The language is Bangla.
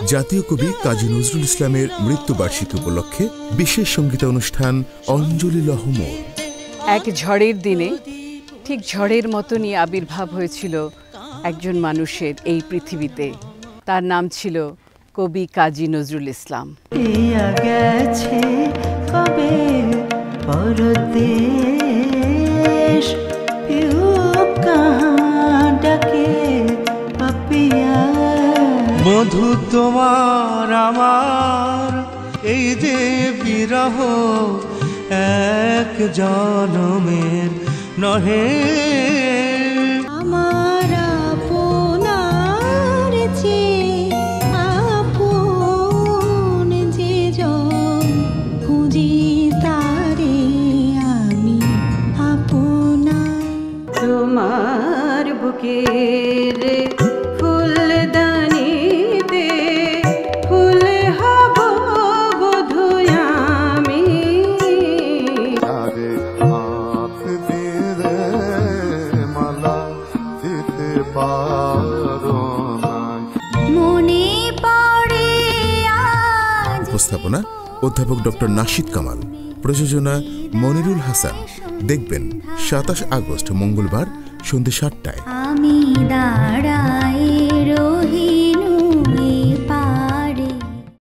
জাতীয় কবি কাজী নজরুল ইসলামের মৃত্যুবার্ষিকী উপলক্ষে বিশেষ সঙ্গীতানুষ্ঠান অঞ্জলি লহমোর। এক ঝড়ের দিনে ঠিক ঝড়ের মতনই আবির্ভাব হয়েছিল একজন মানুষের এই পৃথিবীতে। তার নাম ছিল কবি কাজী নজরুল ইসলাম। গেছে কবে পরদেশ ডাকে পাপিয়া বধু তোমার আমার এই যে বিরহ এক জনমের নহে। আমার আপনার যে আপন যে জন খুঁজি তারে আমি আপনার। তোমার বুকের ফুলদানিতে ফুল হব বধূ আমি। মনে পড়ে উপস্থাপনা অধ্যাপক ডক্টর নাশিদ কামাল, প্রযোজনা মনিরুল হাসান। দেখবেন 27 আগস্ট মঙ্গলবার সন্ধ্যে 7টায়। আমি দাঁড়াই